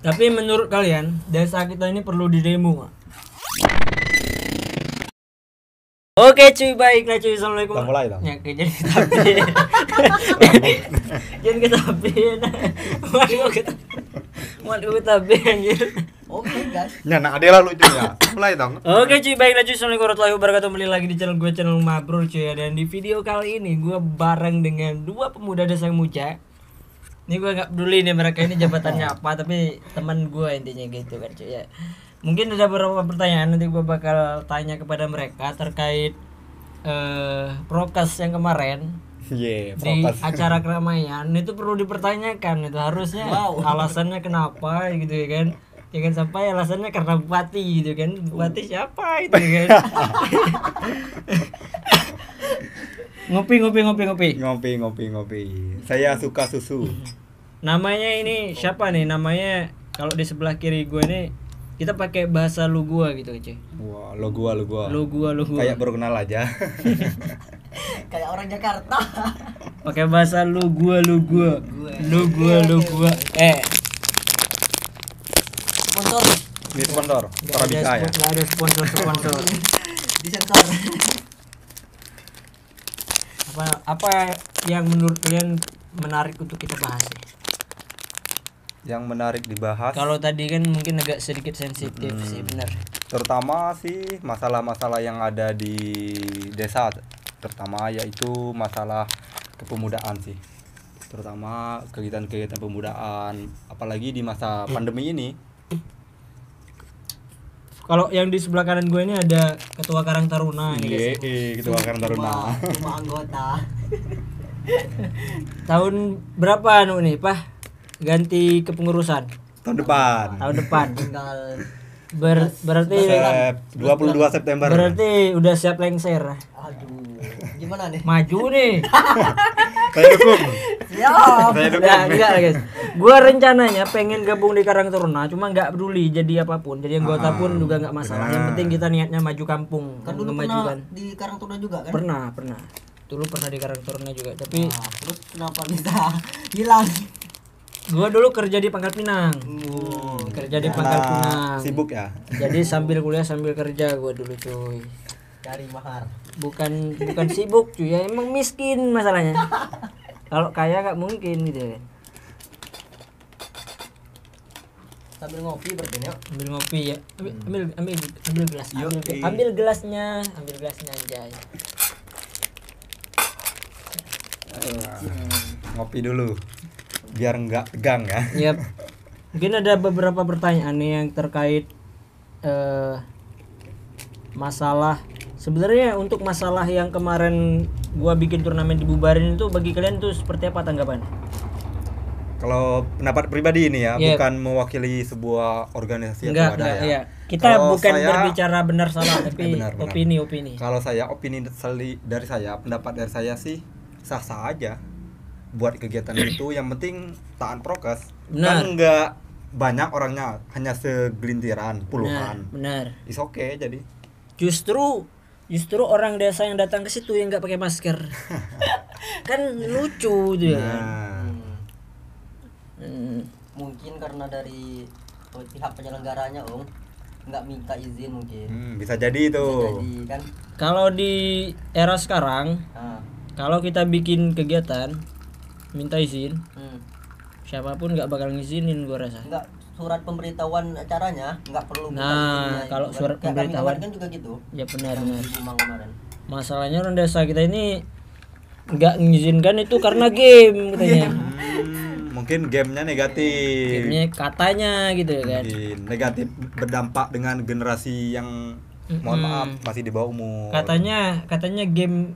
Tapi menurut kalian desa kita ini perlu didemo nggak? Oke cuy, baiklah cuy, assalamualaikum. Udah mulai dong. Ya, jadi tapi jangan kita tapi waduh tapi anjir. Oke guys. Ya nak ada lalu cuy ya. Mulai dong. Oke cuy, baiklah cuy, assalamualaikum warahmatullahi wabarakatuh. Kembali lagi di channel gue, channel Mabrur cuy ya. Dan di video kali ini gue bareng dengan dua pemuda desa muda. Ini gue nggak peduli nih mereka ini jabatannya apa, tapi teman gue intinya gitu kan cuy ya. Mungkin ada beberapa pertanyaan nanti gue bakal tanya kepada mereka terkait prokes yang kemarin Iya, di prokes. acara keramaian itu perlu dipertanyakan itu harusnya alasannya kenapa gitu ya kan. Jangan sampai alasannya karena bupati gitu kan. Bupati siapa itu kan. Ngopi. Saya suka susu. Namanya ini siapa nih? Namanya kalau di sebelah kiri gue nih kita pakai bahasa lu gua gitu aja. Wah, lo gua. Lu gua. Kayak baru kenal aja. Kayak orang Jakarta. Pakai bahasa lu gua. Lu gua. Sponsor Ini sponsor. Para bisa ya. Nggak ada sponsor. disensor. Apa yang menurut kalian menarik untuk kita bahas ya? Yang menarik dibahas Kalau tadi kan mungkin agak sedikit sensitif sih, benar. terutama sih masalah-masalah yang ada di desa, terutama yaitu masalah kepemudaan sih, terutama kegiatan-kegiatan pemudaan, apalagi di masa pandemi ini. Kalau yang di sebelah kanan gue ini ada Ketua Karang Taruna ini guys. Ketua Karang Taruna. Cuma anggota. Tahun berapa nih, Pak? Ganti kepengurusan Tahun depan. Tinggal berarti 22 September. berarti udah siap lengser. aduh. Gimana nih? Maju nih. Saya dukung. Siap. Saya dukung. Nah, enggak guys. Gua rencananya pengen gabung di Karang Taruna, cuma nggak peduli jadi apapun. Jadi anggota pun juga nggak masalah. Yang penting kita niatnya maju kampung, Kan dulu pernah memajukan. di Karangtuna juga kan? Pernah. Dulu pernah di Karang Taruna juga, tapi Nah, terus kenapa bisa hilang? gua dulu kerja di Pangkal Pinang. Kerja di Pangkal Pinang. Sibuk ya. Jadi sambil kuliah sambil kerja gua dulu cuy. Cari mahar. Bukan sibuk cuy, ya emang miskin masalahnya. Kalau kaya nggak mungkin gitu kan. Sambil ngopi berarti nih. Ambil ngopi ya. Ambil gelas. Yuk, Ambil gelasnya anjay. Ngopi dulu biar nggak tegang ya. Yap. Mungkin ada beberapa pertanyaan nih yang terkait masalah sebenarnya untuk masalah yang kemarin gua bikin turnamen dibubarin itu bagi kalian tuh seperti apa tanggapan? Kalau pendapat pribadi ini ya, Yep. bukan mewakili sebuah organisasi Enggak, atau wadah ya. iya. Kita Kalau bukan saya- berbicara benar salah tapi Benar. opini. Kalau saya dari saya, pendapat dari saya sih sah-sah aja buat kegiatan itu, yang penting taat prokes. Benar. Kan nggak banyak orangnya, hanya segelintiran, puluhan. Benar. Is okay jadi. Justru orang desa yang datang ke situ yang nggak pakai masker. Kan lucu tuh ya. Nah, Mungkin karena dari pihak penyelenggaranya nggak minta izin mungkin. bisa jadi itu. Jadi kan. Kalau di era sekarang, Nah, kalau kita bikin kegiatan minta izin, hmm. siapapun nggak bakal ngizinin gua rasa. Nggak, surat pemberitahuan acaranya nggak perlu minta Nah, izinnya kalau gitu kan. surat Kayak kami pemberitahuan kemarin kan juga gitu. ya benar. Yang di Bumang kemarin. Masalahnya orang desa kita ini nggak mengizinkan itu karena game katanya. Mungkin gamenya negatif. Gamenya katanya gitu ya kan. Mungkin negatif, berdampak dengan generasi yang mohon maaf masih di bawah umur. Katanya game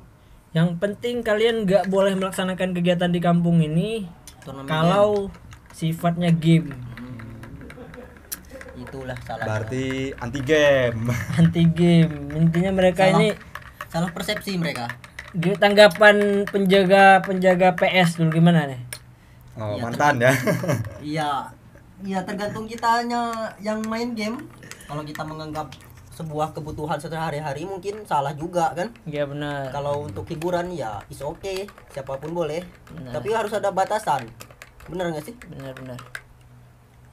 yang penting kalian nggak boleh melaksanakan kegiatan di kampung ini Turnamen kalau sifatnya game. Itulah salah. Berarti anti game. Anti game. Intinya mereka Salah. ini Salah persepsi mereka. tanggapan penjaga PS dulu gimana nih? Oh, Iya, mantan ya. Iya tergantung kitanya yang main game. Kalau kita menganggap sebuah kebutuhan sehari-hari mungkin salah juga kan. Iya benar. Kalau untuk hiburan ya is okay, siapapun boleh. Benar. Tapi harus ada batasan. Bener nggak sih? Benar.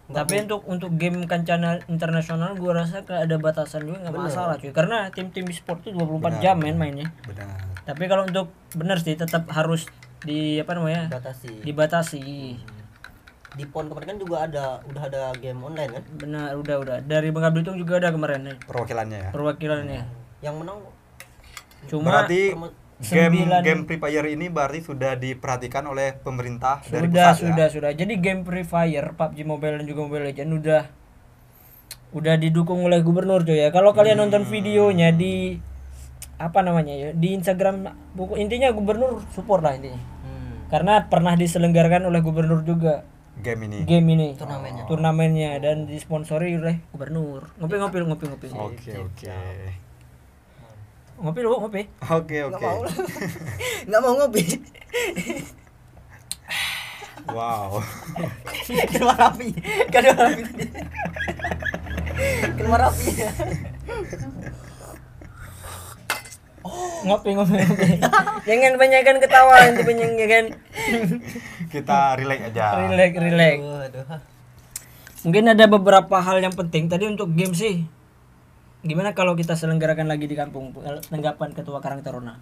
Tapi untuk game kancana internasional gua rasa kayak ada batasan juga nggak masalah cuy. Karena tim-tim e-sport tuh 24 jam mainnya. Benar. Tapi kalau untuk bener sih tetap harus di apa namanya? Dibatasi. Di PON kemarin kan juga udah ada game online kan? Benar, udah. Dari Bangka Belitung juga ada kemarin nih. Perwakilannya ya. Yang menang Cuma berarti game Free Fire ini berarti sudah diperhatikan oleh pemerintah dari pusat ya? Sudah. Jadi game Free Fire, PUBG Mobile dan juga Mobile Legends udah didukung oleh gubernur cuy ya. Kalau kalian nonton videonya di apa namanya ya, di Instagram, intinya gubernur support lah intinya. Karena pernah diselenggarakan oleh gubernur juga game ini turnamennya dan disponsori oleh gubernur. Ngopi. Oke. Ngopi lu, ngopi. Oke. nggak mau ngopi. Wow. Keluar api. Ngopi. Jangan banyakkan ketawa nanti banyakkan. Kita relax aja. Relax. Mungkin ada beberapa hal yang penting tadi untuk game sih. Gimana kalau kita selenggarakan lagi di kampung? Tanggapan Ketua Karang Taruna.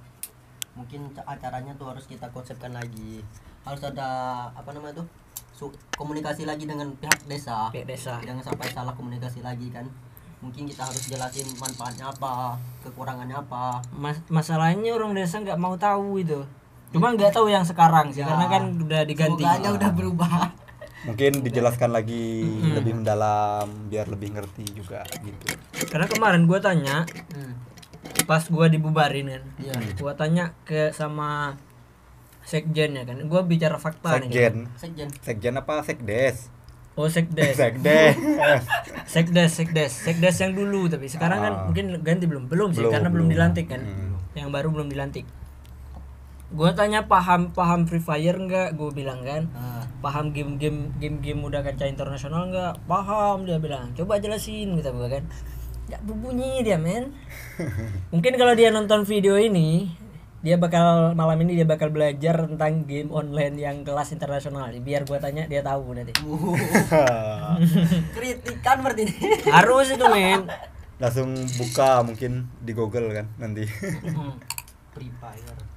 Mungkin acaranya tuh harus kita konsepkan lagi. Harus ada apa namanya tuh? Komunikasi lagi dengan pihak desa. Jangan sampai salah komunikasi lagi kan. Mungkin kita harus jelasin manfaatnya apa, kekurangannya apa. Masalahnya orang desa nggak mau tahu itu. Cuma nggak tahu yang sekarang sih, karena kan udah diganti. Semoga udah berubah. Mungkin dijelaskan lagi lebih mendalam biar lebih ngerti juga gitu. Karena kemarin gua tanya, pas gua dibubarin kan, gua tanya ke sekjen ya kan, gua bicara fakta nih. Sekjen apa sekdes? Oh sekdes yang dulu, tapi sekarang kan mungkin ganti belum sih karena belum dilantik kan. Yang baru belum dilantik. Gua tanya paham Free Fire enggak, gua bilang kan. Paham game udah kancah internasional enggak? Paham, dia bilang. Coba jelasin gitu gua kan. Ya berbunyi dia men. Mungkin kalau dia nonton video ini, malam ini dia bakal belajar tentang game online yang kelas internasional. Biar gua tanya dia tahu nanti. Kritikan berarti ini. Harus itu men. Langsung buka mungkin di Google kan nanti. Free Fire.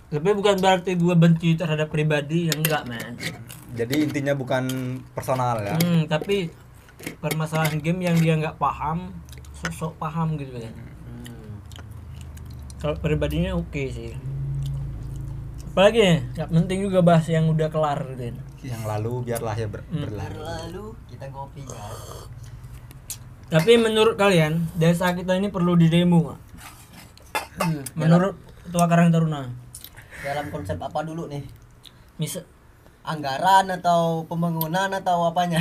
Tapi bukan berarti gue benci terhadap pribadi, yang enggak men. Jadi intinya bukan personal ya. Tapi permasalahan game yang dia nggak paham, sok paham gitu kan. Kalau pribadinya oke sih. Apalagi ya, nggak penting juga bahas yang udah kelar gitu kan. Yang lalu biarlah ya berlalu. Lalu kita ngopi guys. Tapi menurut kalian desa kita ini perlu didemo nggak? Menurut Ketua Karang Taruna. Dalam konsep apa dulu nih? Misal anggaran atau pembangunan atau apanya?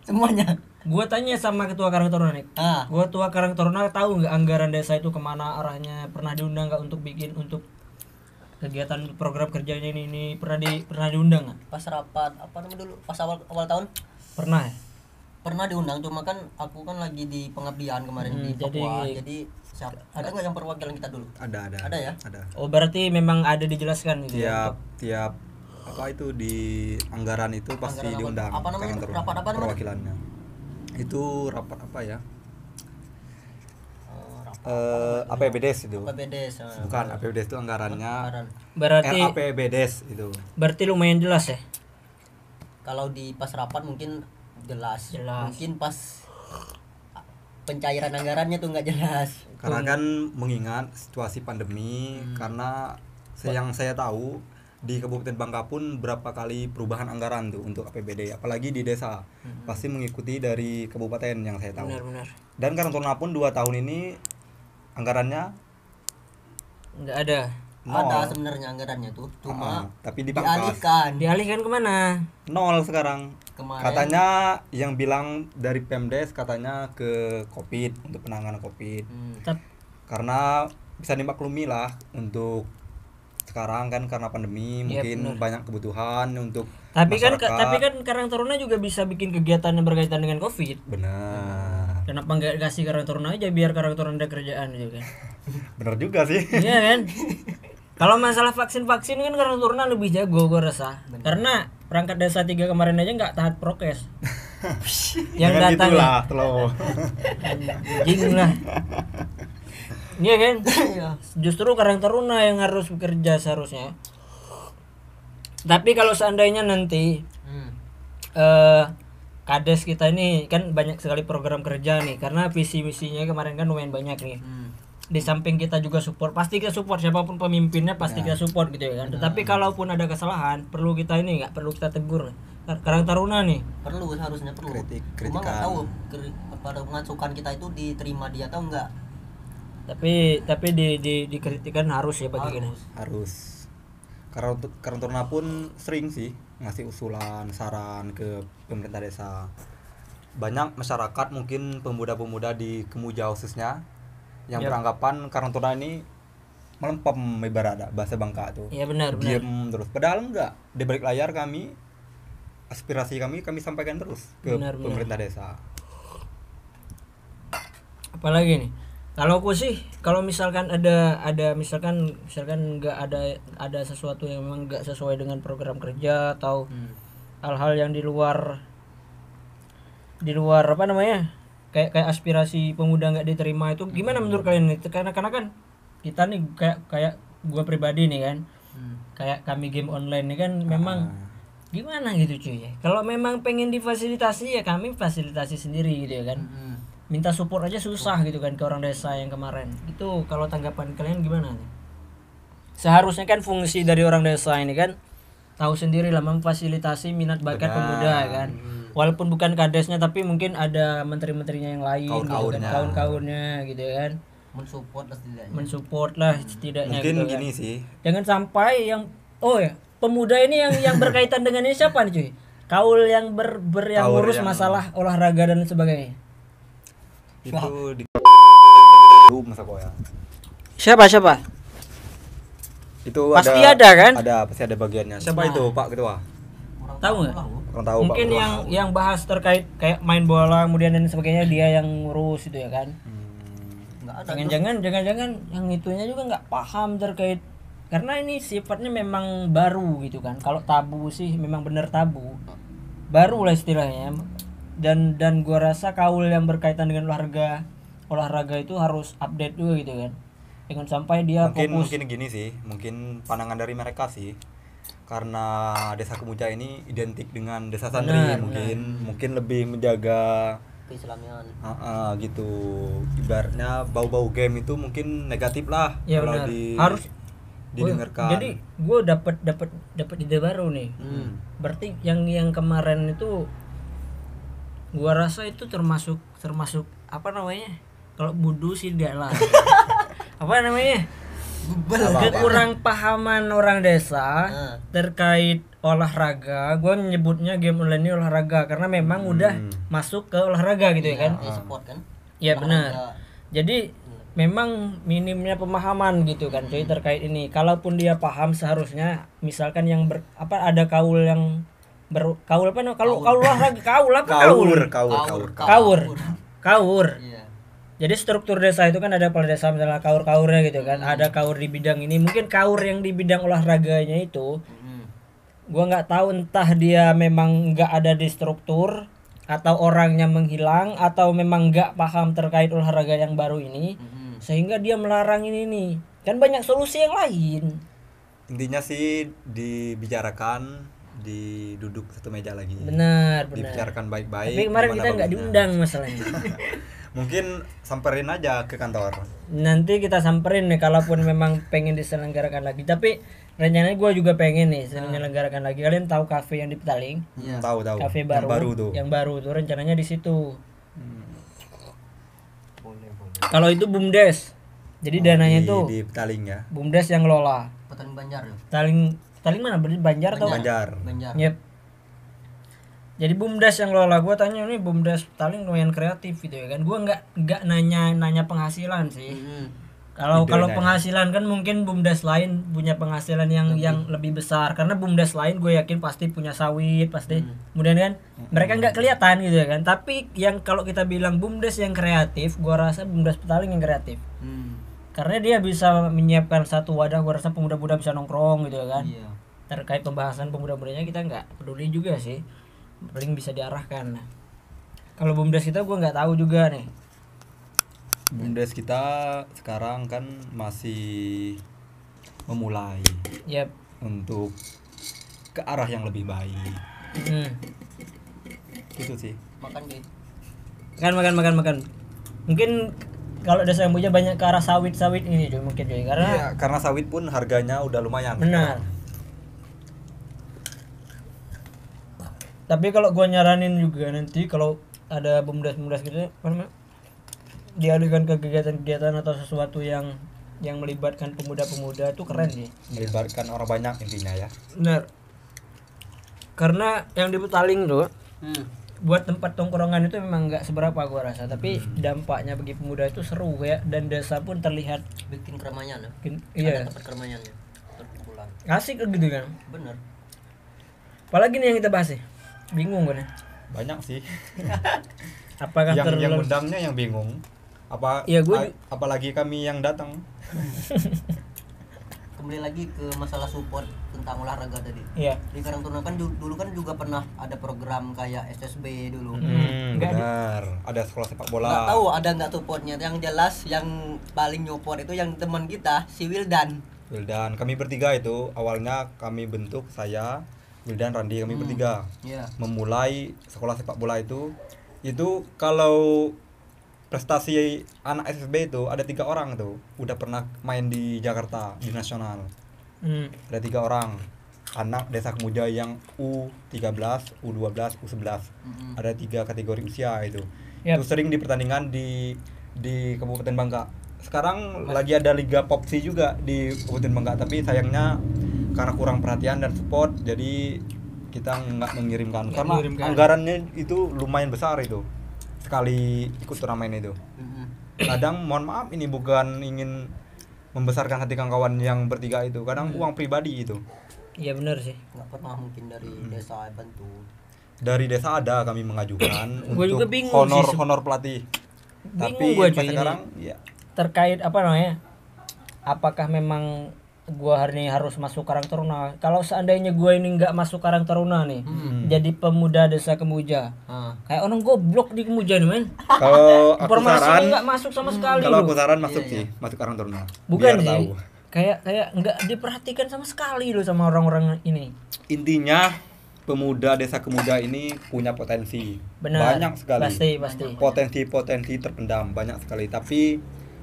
Semuanya. Gua tanya sama Ketua Karang Taruna nih. Gua Ketua Karang Taruna tahu nggak anggaran desa itu kemana arahnya? Pernah diundang nggak untuk kegiatan program kerjanya ini pernah diundang nggak? Pas rapat apa namanya dulu? Pas awal tahun? Pernah ya? Pernah diundang, cuma kan aku kan lagi di pengabdian kemarin di Papua. Jadi ada nggak yang perwakilan kita dulu? Ada ya? Ada. Oh berarti memang ada dijelaskan gitu tiap apa itu di anggaran itu pasti diundang. Apa namanya? Rapat apa namanya? Perwakilannya. Itu rapat apa ya? APBDes itu. Bukan APBDes itu anggarannya. Berarti APBDes itu. Berarti lumayan jelas ya. Kalau di pas rapat mungkin jelas. Mungkin pas pencairan anggarannya tuh nggak jelas. Karena kan mengingat situasi pandemi, karena yang saya tahu di Kabupaten Bangka pun berapa kali perubahan anggaran tuh untuk APBD, apalagi di desa. Pasti mengikuti dari kabupaten yang saya tahu. Benar. Dan Karang Taruna pun 2 tahun ini anggarannya nggak ada. Ada sebenarnya anggarannya tuh, cuma tapi dipangkas. Dialihkan kemana? 0 sekarang. Kemarin. Katanya yang bilang dari Pemdes katanya ke Covid, untuk penanganan Covid. Karena bisa dimaklumi lah untuk sekarang kan karena pandemi mungkin banyak kebutuhan untuk masyarakat. Tapi kan Karang Taruna juga bisa bikin kegiatan yang berkaitan dengan Covid. Benar. Kenapa nggak kasih Karang Taruna aja biar Karang Taruna ada kerjaan gitu kan? Benar juga sih. Iya kan? Kalau masalah vaksin kan Karang Taruna lebih jago gue rasa. Karena perangkat desa 3 kemarin aja nggak taat prokes. Yang Jangan datang gitulah, telo. anjing lah. Iya kan? Justru Karang Taruna yang harus bekerja seharusnya. Tapi kalau seandainya nanti Kades kita ini kan banyak sekali program kerja nih, karena visi misinya kemarin kan lumayan banyak nih. Di samping kita juga support, pasti kita support siapapun pemimpinnya pasti kita support gitu ya kan. Tetapi kalaupun ada kesalahan perlu kita ini nggak perlu kita tegur. Karang Taruna nih harusnya perlu. Cuma Kritikan. nggak tahu pada masukan kita itu diterima dia atau enggak. Tapi dikritikan harus ya bagi kita. Harus. Karang Taruna pun sering sih ngasih usulan, saran ke pemerintah desa. Banyak masyarakat mungkin pemuda-pemuda di Kemuja khususnya yang beranggapan Karang Taruna ini melempem ibarat bahasa Bangka tuh. Iya benar. Diem terus. Padahal enggak. Di balik layar aspirasi kami sampaikan terus ke pemerintah desa. Apalagi nih? Kalau aku sih, kalau misalkan ada misalkan nggak ada sesuatu yang memang nggak sesuai dengan program kerja atau hal-hal yang di luar apa namanya, kayak aspirasi pemuda nggak diterima, itu gimana menurut kalian nih? Karena kan kita nih kayak gua pribadi nih kan, kayak kami game online nih kan memang gimana gitu cuy ya. Kalau memang pengen difasilitasi ya kami fasilitasi sendiri gitu ya kan. Minta support aja susah gitu kan ke orang desa yang kemarin. Itu kalau tanggapan kalian gimana nih? Seharusnya kan fungsi dari orang desa ini kan tahu sendiri lah memfasilitasi minat bakat pemuda kan. Walaupun bukan kadesnya tapi mungkin ada menteri-menterinya yang lain gitu kan, kawan-kawannya gitu kan. Mensupport lah setidaknya. Mungkin gitu gini kan. sih. Jangan sampai yang pemuda ini yang berkaitan dengan ini siapa nih cuy? Kaul yang yang ngurus masalah olahraga dan sebagainya. Itu di masa koya. Siapa? Itu pasti ada kan? Pasti ada bagiannya. Siapa itu Pak Ketua? Tahu nggak? Kurang tahu. Mungkin Pak yang bahas terkait kayak main bola kemudian dan sebagainya dia yang ngurus itu ya kan? Jangan-jangan yang itunya juga nggak paham terkait, karena ini sifatnya memang baru gitu kan. Kalau tabu sih memang bener tabu, baru lah istilahnya. Dan gua rasa kaul yang berkaitan dengan olahraga itu harus update juga gitu kan. Jangan sampai dia fokus. Mungkin gini sih, mungkin pandangan dari mereka sih. Karena Desa Kemuja ini identik dengan Desa Santri, mungkin lebih menjaga keislamian. Gitu. Ibaratnya bau-bau game itu mungkin negatif lah ya, kalau harus didengarkan. Jadi gua dapat ide baru nih. Berarti yang kemarin itu gua rasa itu termasuk apa namanya, kalau budu sih tidak lah. Apa namanya, kekurang pahaman orang desa terkait olahraga. Gua nyebutnya game online ini olahraga karena memang udah masuk ke olahraga gitu ya kan. Sport kan. Iya benar. Jadi memang minimnya pemahaman gitu kan cuy terkait ini. Kalaupun dia paham seharusnya misalkan yang ada kaul yang kaul Iya. Jadi struktur desa itu kan ada kepala desa misalnya kaurnya gitu kan. Ada kaur di bidang ini, mungkin kaur yang di bidang olahraganya itu gua nggak tahu entah dia memang nggak ada di struktur atau orangnya menghilang atau memang nggak paham terkait olahraga yang baru ini sehingga dia melarang ini nih. Kan banyak solusi yang lain. Intinya sih dibicarakan, duduk satu meja lagi. Benar. Dibicarakan baik-baik. Tapi kemarin kita nggak diundang masalahnya. Mungkin samperin aja ke kantor. Nanti kita samperin nih kalaupun memang pengen diselenggarakan lagi. Tapi rencananya gue juga pengen nih diselenggarakan lagi. Kalian tahu kafe yang di Petaling? Tahu. Kafe yang baru tuh rencananya di situ. Kalau itu BUMDes. Jadi dananya tuh di Petaling ya. BUMDes yang ngelola. Petaling Banjar ya. Petaling mana? Banjar atau? Banjar. Yep. Jadi BUMDes yang ngelola. Gue tanya nih BUMDes Petaling lumayan kreatif gitu ya kan. Gue nggak nanya penghasilan sih. Kalau penghasilan kan mungkin BUMDes lain punya penghasilan yang lebih besar, karena BUMDes lain gue yakin pasti punya sawit pasti. Kemudian kan mereka nggak kelihatan gitu ya kan. Tapi yang kalau kita bilang BUMDes yang kreatif, gue rasa BUMDes Petaling yang kreatif. karena dia bisa menyiapkan satu wadah, gua rasa pemuda-pemuda bisa nongkrong gitu kan. Iya. Terkait pembahasan pemuda-mudanya kita nggak peduli juga sih, paling bisa diarahkan. Kalau BUMDes kita gua nggak tahu juga nih. BUMDes kita sekarang kan masih memulai Yap. untuk ke arah yang lebih baik. Itu sih. Makan deh. Makan. Mungkin kalau desa Kamboja banyak ke arah sawit ini cuy, mungkin cuy, karena Iya, karena sawit pun harganya udah lumayan. benar. Tapi kalau gua nyaranin juga nanti kalau ada BUMDes gitu apa namanya, dialihkan ke kegiatan-kegiatan atau sesuatu yang melibatkan pemuda-pemuda itu keren sih. Melibatkan orang banyak intinya ya. Benar. Karena yang di Petaling tuh buat tempat tongkrongan itu memang nggak seberapa gua rasa, tapi dampaknya bagi pemuda itu seru ya, dan desa pun terlihat Bikin keramaian ya. iya, Ada tempat keramaiannya. Perkumpulan. asik gitu kan. Bener. Apalagi nih yang kita bahas sih, bingung gue nih. Banyak sih. Apakah yang undangnya yang bingung. Ya, apalagi kami yang datang. Kembali lagi ke masalah support tentang olahraga tadi. Iya. Di Karangtaruna kan dulu kan juga pernah ada program kayak SSB dulu. Benar. Ada sekolah sepak bola. Nggak tahu ada nggak supportnya. Yang jelas yang paling nyoport itu yang teman kita si Wildan. Kami bertiga itu awalnya kami bentuk, saya, Wildan, Randi, kami bertiga. Iya. Memulai sekolah sepak bola itu kalau prestasi anak SSB itu ada 3 orang tuh udah pernah main di Jakarta di nasional. Ada 3 orang anak desa Kemuja yang U13, U12, U11. Ada 3 kategori usia itu. Yep. Itu sering di pertandingan di Kabupaten Bangka. Sekarang lagi ada Liga Popsi juga di Kabupaten Bangka, tapi sayangnya karena kurang perhatian dan support jadi kita nggak mengirimkan karena anggarannya itu lumayan besar itu sekali ikut turnamen itu. Kadang mohon maaf ini bukan ingin membesarkan hati kawan-kawan yang bertiga itu, kadang uang pribadi itu. Iya benar sih. Nggak pernah mungkin dari desa bantu. Dari desa ada kami mengajukan Gua juga untuk bingung sih, honor pelatih. Tapi gua sampai cuy, sekarang ini ya terkait apa namanya, apakah memang gua hari ini harus masuk Karang Taruna? Kalau seandainya gua ini nggak masuk Karang Taruna nih, jadi pemuda desa Kemuja, kayak orang goblok di Kemuja nih men. kalau aku Informasinya saran, nggak masuk sama sekali kalau loh. aku saran masuk sih, masuk Karang Taruna. Bukan Biar sih, tahu. kayak nggak diperhatikan sama sekali loh sama orang-orang ini. Intinya pemuda desa Kemuja ini punya potensi. Benar. Banyak sekali. Pasti. Potensi terpendam banyak sekali, tapi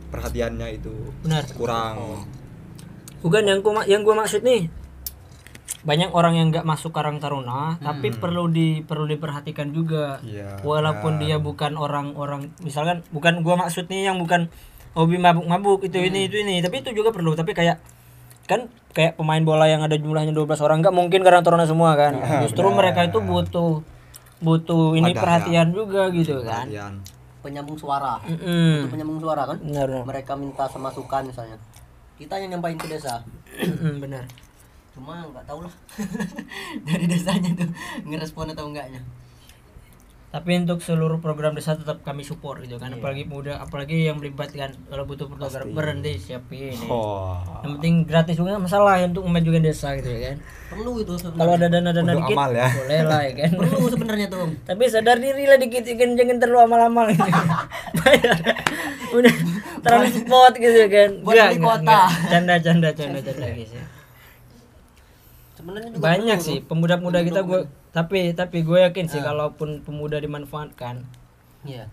perhatiannya itu Benar. kurang. Bukan yang gua maksud nih, banyak orang yang nggak masuk Karang Taruna tapi perlu diperhatikan juga. Iya, Walaupun dia bukan orang-orang, misalkan bukan gua maksud nih yang bukan hobi mabuk-mabuk ini, tapi itu juga perlu. Tapi kayak pemain bola yang ada jumlahnya 12 orang, nggak mungkin Karang Taruna semua kan. Justru mereka itu butuh ini Wadah, perhatian juga gitu kan. Perhatian. Penyambung suara. Mm-mm. Untuk penyambung suara kan. Benar. Mereka minta masukan misalnya. Kita yang nyampain ke desa. Benar. Cuma nggak tahu lah dari desanya tuh ngerespon atau enggaknya. Tapi untuk seluruh program desa tetap kami support gitu kan. Apalagi muda, apalagi yang melibatkan, kalau butuh fotografer berhenti siapin. Yang penting gratis juga nggak masalah untuk memajukan desa gitu ya kan. Perlu itu sebenarnya. Kalau ada dana Untuk dikit amal ya. boleh lah ya kan. Perlu sebenarnya tuh. Tapi sadar diri lah dikit kan, jangan terlalu amal-amal gitu. Bayar. Udah terlalu spot gitu kan. Buat beli kuota. Canda guys ya. Sebenarnya juga Banyak perlu sih tuh. pemuda-pemuda kita tapi gue yakin sih kalaupun pemuda dimanfaatkan. Iya.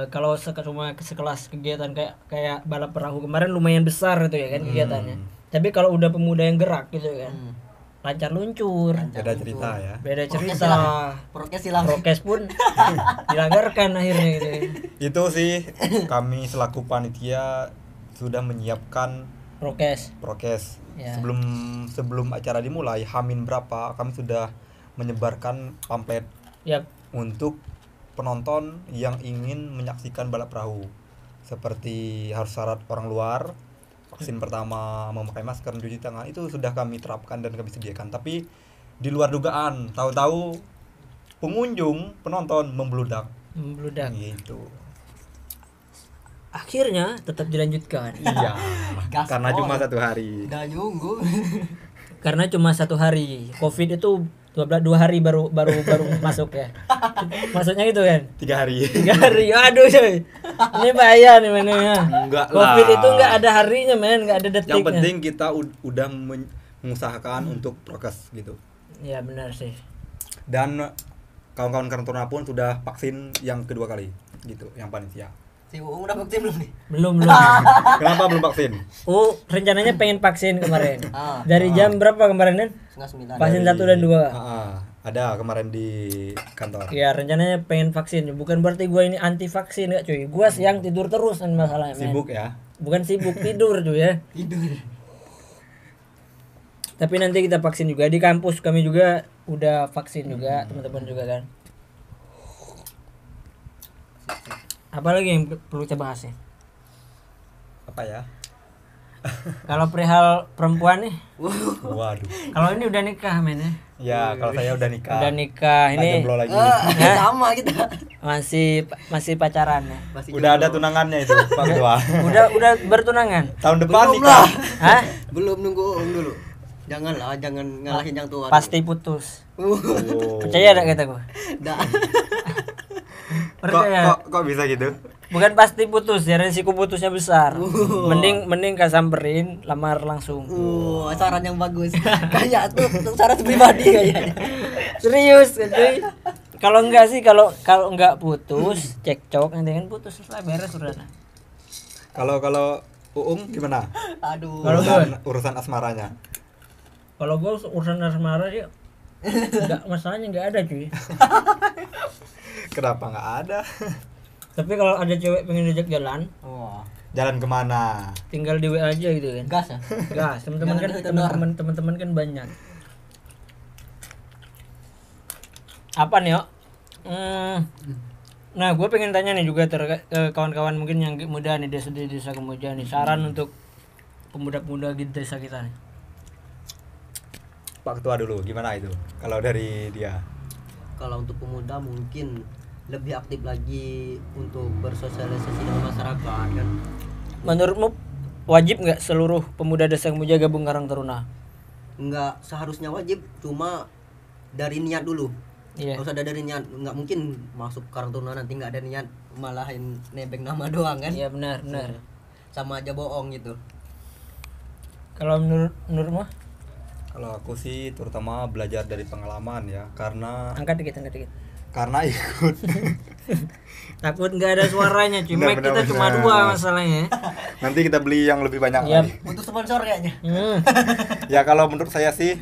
Kalau cuma sekelas kegiatan kayak balap perahu kemarin lumayan besar itu ya kan kegiatannya. Tapi kalau udah pemuda yang gerak gitu kan, lancar luncur. Beda cerita ya. Beda Prokes cerita. hilang. Prokes hilang. Prokes pun dilanggarkan akhirnya gitu. Itu sih kami selaku panitia sudah menyiapkan Prokes. Ya. Sebelum acara dimulai, Hamin berapa kami sudah menyebarkan pamflet Yap. untuk penonton yang ingin menyaksikan balap perahu. Seperti harus syarat orang luar, vaksin pertama, memakai masker, mencuci tangan, itu sudah kami terapkan dan kami sediakan. Tapi di luar dugaan, tahu-tahu pengunjung, penonton membludak. Membludak. Gitu. akhirnya tetap dilanjutkan. Iya. Gaspol. Karena cuma 1 hari. Udah nyunggu. Karena cuma 1 hari. Covid itu 2 hari baru masuk ya. Maksudnya gitu kan? 3 hari. 3 hari. Aduh coy. Ini bahaya nih men ya. Enggak lah. Covid itu enggak ada harinya men, enggak ada detiknya. Yang penting kita udah mengusahakan untuk prokes gitu. Iya benar sih. Dan kawan-kawan Karang Taruna pun sudah vaksin yang kedua kali gitu, yang panitia. Si Uung udah vaksin belum nih? Belum. Kenapa belum vaksin? Rencananya pengen vaksin kemarin. Ah. Dari jam berapa kemarin kan? 8:30. Vaksin 1 dan 2. Ada kemarin di kantor. Iya, rencananya pengen vaksin. Bukan berarti gua ini anti vaksin enggak cuy. Gua siang tidur terus kan masalahnya. men. Sibuk ya. Bukan sibuk, tidur cuy ya. Tidur. Tapi nanti kita vaksin juga di kampus, kami juga udah vaksin juga, teman-teman juga kan. Apa lagi yang perlu kita bahas nih? Apa ya? Kalau perihal perempuan nih, Waduh. kalau ini udah nikah men ya. Ya, kalau saya udah nikah. Udah nikah Nggak ini jomblo lagi. Sama kita. masih pacaran ya. Masih Udah ada jomblo. tunangannya itu, Pak Ketua. Udah bertunangan. Tahun depan Belum nikah. lah. Hah? Belum, nunggu Uung dulu. Janganlah, jangan ngalahin yang tua. Pasti putus. Oh. Percaya enggak kata gua? Dah. Percaya. Kok bisa gitu? Bukan pasti putus ya, resiko putusnya besar. Mending kau samperin, lamar langsung. Saran yang bagus. Kayak tuh saran pribadi kayaknya. Serius cuy. Kalau enggak sih, kalau enggak putus, cekcok nanti kan putus lah, beres udah. Kalau Uung gimana? Aduh. Kalau Urusan asmaranya. Kalau gua urusan asmara sih enggak, masalahnya enggak ada cuy. Kenapa nggak ada? Tapi kalau ada cewek pengen diajak jalan, Wah. Jalan kemana? tinggal di WA aja gitu kan. Gas ya? Gas, teman-teman kan Jangan ditodor. teman-teman kan banyak. Apa nih, Yo? Nah, gue pengen tanya nih juga ke kawan-kawan mungkin yang muda nih di desa Kemuja nih, saran untuk pemuda-pemuda di desa kita nih. Pak Ketua dulu, gimana itu? Kalau dari dia. Kalau untuk pemuda mungkin lebih aktif lagi untuk bersosialisasi dengan masyarakat kan. Menurutmu wajib nggak seluruh pemuda desa Kemuja gabung Karang Taruna? Enggak seharusnya wajib, cuma dari niat dulu. Iya. Harus ada dari niat, nggak mungkin masuk Karang Taruna nanti nggak ada niat, malahin nebeng nama doang kan. Iya benar. Sama aja bohong gitu. Kalau menurutmu? Kalau aku sih terutama belajar dari pengalaman ya, karena Angkat dikit. ikut. Takut nggak ada suaranya, cuma Benar, kita cuma benar. 2 masalahnya. Nanti kita beli yang lebih banyak Yap. lagi. Butuh sponsor kayaknya. Ya kalau menurut saya sih,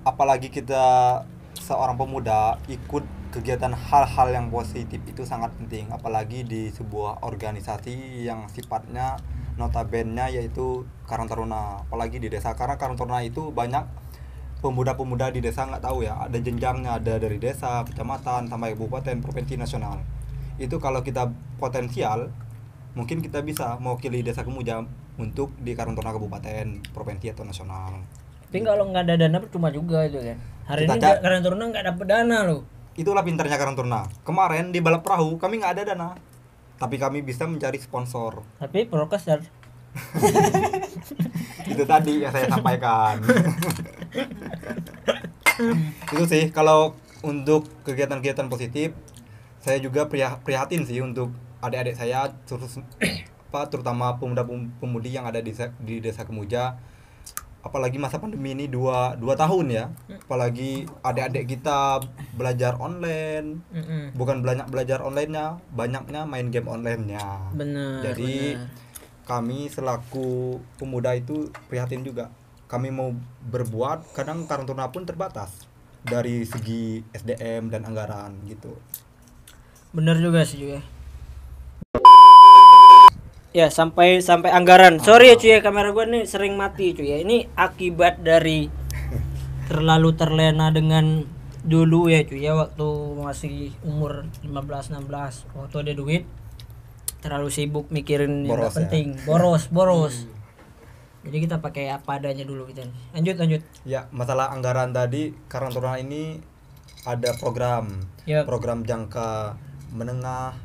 apalagi kita seorang pemuda ikut kegiatan hal-hal yang positif itu sangat penting, apalagi di sebuah organisasi yang sifatnya notabene yaitu Karang Taruna, apalagi di desa, karena Karang Taruna itu banyak pemuda-pemuda di desa nggak tahu ya, ada jenjangnya, ada dari desa, kecamatan, sampai kabupaten, provinsi, nasional. Itu kalau kita potensial, mungkin kita bisa mewakili desa Kemuja untuk di Karang Taruna kabupaten, provinsi atau nasional. Tapi kalau nggak ada dana percuma juga itu kan. Hari Kita ini Karang Taruna nggak dapet dana loh. Itulah pintarnya Karang Taruna. Kemarin di balap perahu kami nggak ada dana, tapi kami bisa mencari sponsor. Tapi prokes ya. Itu tadi yang saya sampaikan. Itu sih kalau untuk kegiatan-kegiatan positif, saya juga prihatin sih untuk adik-adik saya, terutama pemuda-pemudi yang ada di desa Kemuja. Apalagi masa pandemi ini 2 tahun ya, apalagi adik-adik kita belajar online, bukan belajar onlinenya, banyaknya main game onlinenya. Benar. Jadi kami selaku pemuda itu prihatin juga. Kami mau berbuat, kadang Karang Taruna pun terbatas dari segi SDM dan anggaran gitu. Benar juga sih cuy. Ya sampai anggaran. Sorry ya cuy, kamera gua nih sering mati cuy ya. Ini akibat dari terlalu terlena dengan dulu ya cuy ya, waktu masih umur 15-16, waktu ada duit terlalu sibuk mikirin yang Boros gak penting. Boros. Jadi kita pakai apa adanya dulu kita. Lanjut. Ya, masalah anggaran tadi, Karang Taruna ini ada program Yap. jangka menengah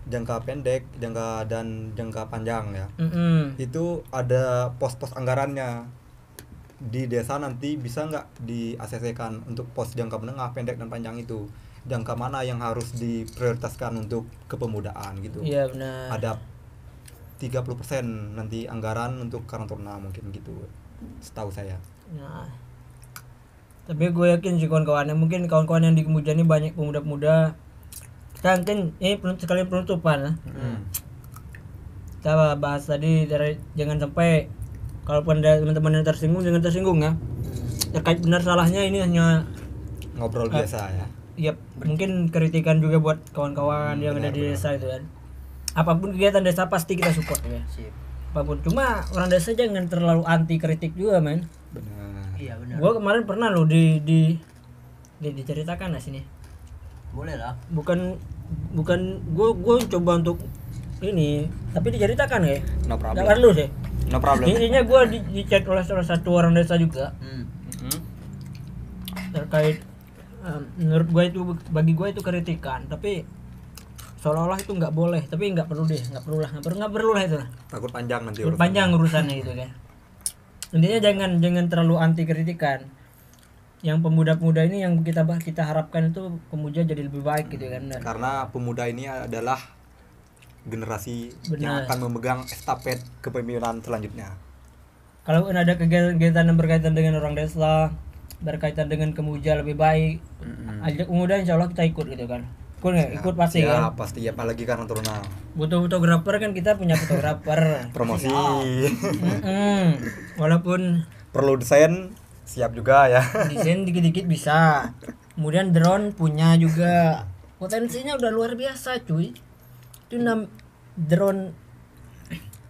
jangka pendek, jangka panjang ya. Itu ada pos-pos anggarannya di desa. Nanti bisa nggak di-ACC-kan untuk pos jangka menengah, pendek dan panjang itu, jangka mana yang harus diprioritaskan untuk kepemudaan gitu. Iya benar. Ada 30% nanti anggaran untuk Karang Taruna mungkin gitu, setahu saya. Nah, tapi gue yakin sih kawan-kawannya, mungkin kawan-kawan yang di Kemuja ini banyak pemuda-pemuda. Kita mungkin ini sekalian penutupan. Kita bahas tadi dari jangan sampai kalaupun ada teman-teman yang tersinggung, jangan tersinggung ya. Terkait benar salahnya ini hanya Ngobrol biasa ya. Iya, mungkin kritikan juga buat kawan-kawan yang ada di desa itu kan. Apapun kegiatan desa pasti kita support ya. Sip. Apapun, cuma orang desa jangan terlalu anti kritik juga men. Benar. Iya benar. Gua kemarin pernah loh diceritakan lah sini. Boleh lah. Bukan gua coba untuk ini, tapi diceritakan ya. No problem. Enggak perlu sih. No problem. Intinya gua di chat oleh salah satu orang desa juga terkait menurut gua itu, bagi gua itu kritikan, tapi seolah-olah itu nggak boleh, tapi nggak perlu nggak perlu lah itu lah. Takut panjang nanti Panjang urusannya gitu kan. Intinya jangan terlalu anti kritikan. Yang pemuda-pemuda ini yang kita harapkan itu Kemuja jadi lebih baik gitu kan. Karena pemuda ini adalah generasi yang akan memegang estafet kepemimpinan selanjutnya. Kalau ada kegiatan yang berkaitan dengan orang desa, berkaitan dengan Kemuja lebih baik, ajak pemuda insya Allah kita ikut gitu kan. Ikut pasti ya, kan. Pasti ya, apalagi Karang Taruna. Butuh fotografer kan, kita punya fotografer. Promosi. Walaupun perlu desain siap juga ya. Desain dikit-dikit bisa. Kemudian drone punya juga. Potensinya udah luar biasa cuy. Itu drone,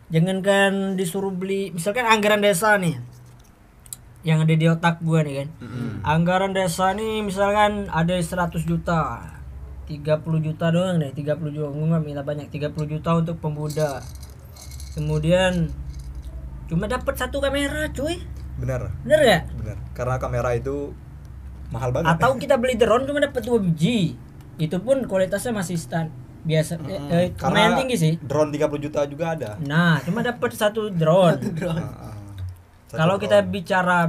jangankan disuruh beli, misalkan anggaran desa nih yang ada di otak gua nih kan. Anggaran desa nih misalkan ada 100 juta, 30 juta doang deh, 30 juta, gua nggak minta banyak, 30 juta untuk pemuda. Kemudian cuma dapat satu kamera cuy. Benar ya? Benar, karena kamera itu mahal banget. Atau kita beli drone cuma dapat 2 biji, itu pun kualitasnya masih biasa, lumayan tinggi sih. Drone 30 juta juga ada. Nah cuma dapat satu drone. Kalau kita bicara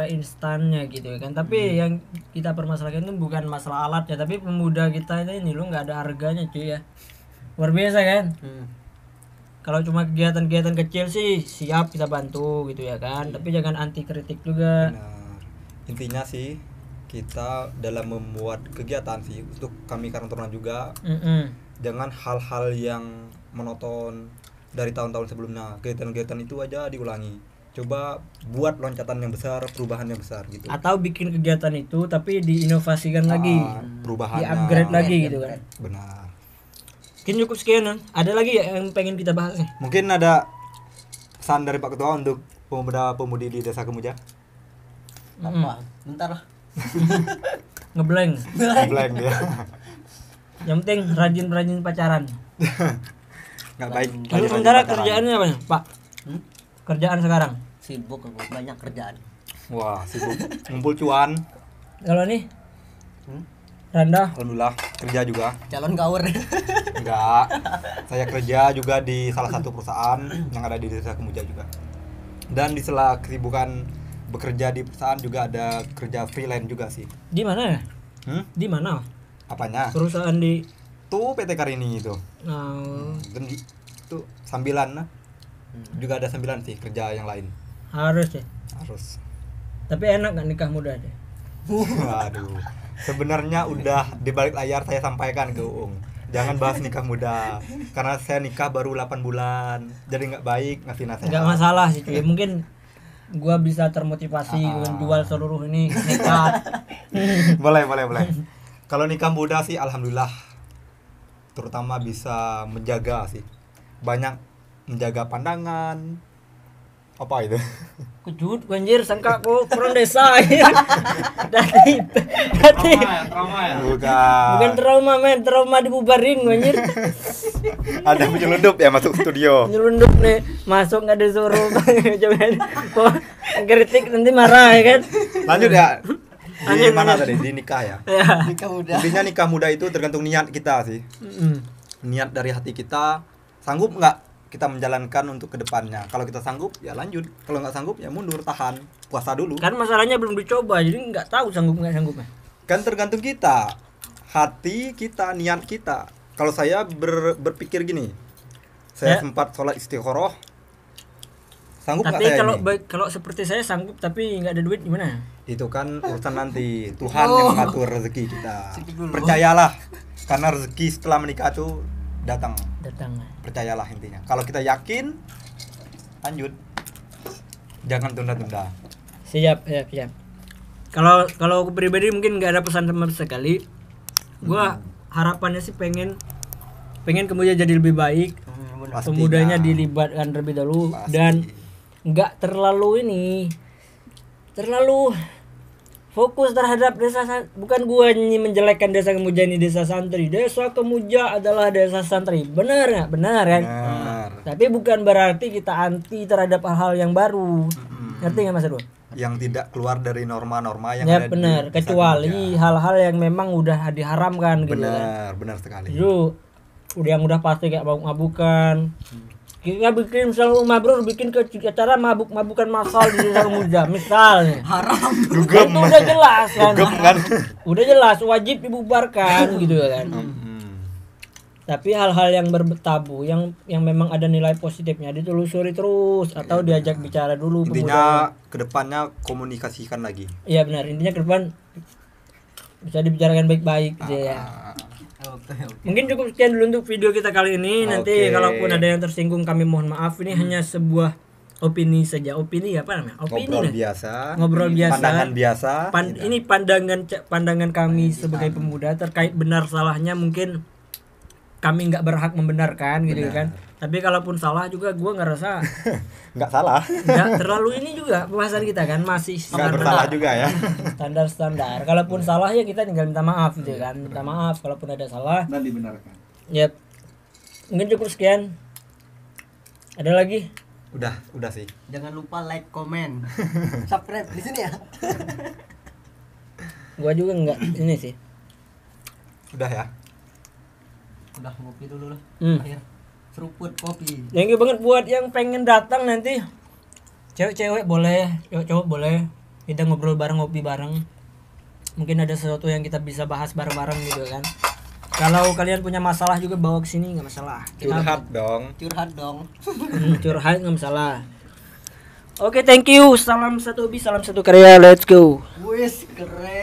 instannya gitu kan. Tapi yang kita permasalahkan itu bukan masalah alatnya, tapi pemuda kita ini lo nggak ada harganya cuy ya. Luar biasa kan. Kalau cuma kegiatan-kegiatan kecil sih siap kita bantu gitu ya kan. Tapi jangan anti kritik juga. Benar. Intinya sih kita dalam membuat kegiatan sih untuk kami Karang Taruna juga, jangan hal-hal yang monoton dari tahun-tahun sebelumnya. Kegiatan-kegiatan itu aja diulangi. Coba buat loncatan yang besar, perubahan yang besar gitu. Atau bikin kegiatan itu tapi diinovasikan lagi, perubahannya, di-upgrade lagi gitu kan. Benar. Mungkin cukup sekian. Ada lagi yang pengen kita bahas nih? Mungkin ada pesan dari Pak Ketua untuk pemuda-pemudi di Desa Kemuja? Apa? Bentar lah. Ngeblank dia. Yang penting rajin pacaran. Nggak baik. Lalu sementara kerjaannya apa Pak? Kerjaan sekarang? Sibuk aku, banyak kerjaan. Wah, sibuk ngumpul cuan. Kalau nih Randa? Alhamdulillah kerja juga. Calon gawer. Enggak. Saya kerja juga di salah satu perusahaan yang ada di Desa Kemuja juga. Dan di sela kesibukan bekerja di perusahaan juga ada kerja freelance juga sih. Di mana ya? Di mana? Apanya? Perusahaan di tuh PT Karini itu. Dan itu sambilan juga ada sambilan sih kerja yang lain. Harus ya. Harus. Tapi enak nggak nikah muda aja? Waduh. Sebenarnya udah di balik layar saya sampaikan ke Uung. Jangan bahas nikah muda karena saya nikah baru 8 bulan. Jadi nggak baik ngasih nasihat. Nggak masalah sih cuy. Mungkin gua bisa termotivasi menjual seluruh ini nikah. boleh. Kalau nikah muda sih alhamdulillah, terutama bisa menjaga sih, banyak menjaga pandangan. Apa itu? Kejut banjir sangka aku kurang desa. Dati trauma ya? Bukan trauma men, trauma dibubarin banjir. Ada penyelundup ya masuk studio. Penyelundup nih, masuk nggak disuruh. Coba kritik nanti marah ya kan. Lanjut ya. Di mana tadi? Di nikah ya. Nikah muda. Intinya nikah muda itu tergantung niat kita sih. Niat dari hati kita, sanggup nggak kita menjalankan untuk kedepannya. Kalau kita sanggup ya lanjut, kalau nggak sanggup ya mundur, tahan, puasa dulu. Kan masalahnya belum dicoba, jadi nggak tahu sanggup nggak sanggupnya. Kan tergantung kita, hati kita, niat kita. Kalau saya berpikir gini, saya sempat sholat istikharah, sanggup nggak tapi saya kalau ini? kalau seperti saya sanggup tapi nggak ada duit gimana? Itu kan urusan nanti, Tuhan yang mengatur rezeki kita. Percayalah, karena rezeki setelah menikah itu datang. Percayalah intinya. Kalau kita yakin, lanjut. Jangan tunda-tunda. Siap. Kalau aku pribadi mungkin nggak ada pesan sama sekali. Gua harapannya sih pengen kemudian jadi lebih baik. Pemudanya dilibatkan terlebih dahulu. Pasti. Dan nggak terlalu fokus terhadap desa, bukan gua ini menjelekkan Desa Kemuja ini desa santri. Desa Kemuja adalah desa santri. Benar nggak? Benar kan? Benar. Tapi bukan berarti kita anti terhadap hal-hal yang baru. Ngerti nggak Mas Edward? Yang tidak keluar dari norma-norma yang Ya ada benar, di Desa kecuali Kemuja. hal-hal yang memang udah diharamkan gitu kan. Benar sekali. Itu udah pasti kayak mabuk-mabukan. Kita bikin misalnya Mabrur bikin ke acara mabuk-mabukan massal di Desa Kemuja misalnya. Haram. Dugem. Itu udah jelas kan. Dugem kan. Udah jelas wajib dibubarkan gitu kan. Tapi hal-hal yang bertabu yang memang ada nilai positifnya ditelusuri terus atau diajak bicara dulu. Intinya kedepannya komunikasikan lagi. Iya benar, intinya ke depan bisa dibicarakan baik-baik gitu ya. Oke. Mungkin cukup sekian dulu untuk video kita kali ini. Nanti Oke. kalaupun ada yang tersinggung kami mohon maaf. Ini hanya sebuah opini saja. Opini apa namanya? Opini Ngobrol nih. biasa. Ngobrol biasa. Pandangan biasa. Ini pandangan kami sebagai pemuda terkait benar salahnya mungkin kami nggak berhak membenarkan gitu kan. Tapi kalaupun salah juga gue ngerasa Nggak salah. nggak terlalu ini juga pembahasan kita kan masih Nggak bersalah juga ya. standar. Kalaupun salah ya kita tinggal minta maaf gitu kan. Minta maaf kalaupun ada salah. Dan dibenarkan. Yep. Mungkin cukup sekian. Ada lagi? Udah sih. Jangan lupa like, komen, subscribe di sini ya. Gua juga enggak ini sih. Udah ya. Udah ngopi dulu lah. Hmm. Akhir seruput kopi. Thank you banget buat yang pengen datang nanti. Cewek-cewek boleh, cowok-cowok boleh. Kita ngobrol bareng, ngopi bareng. Mungkin ada sesuatu yang kita bisa bahas bareng-bareng gitu kan. Kalau kalian punya masalah juga bawa ke sini enggak masalah. Curhat dong. Curhat enggak masalah. Oke, thank you. Salam satu hobi, salam satu karya. Let's go. Wis keren.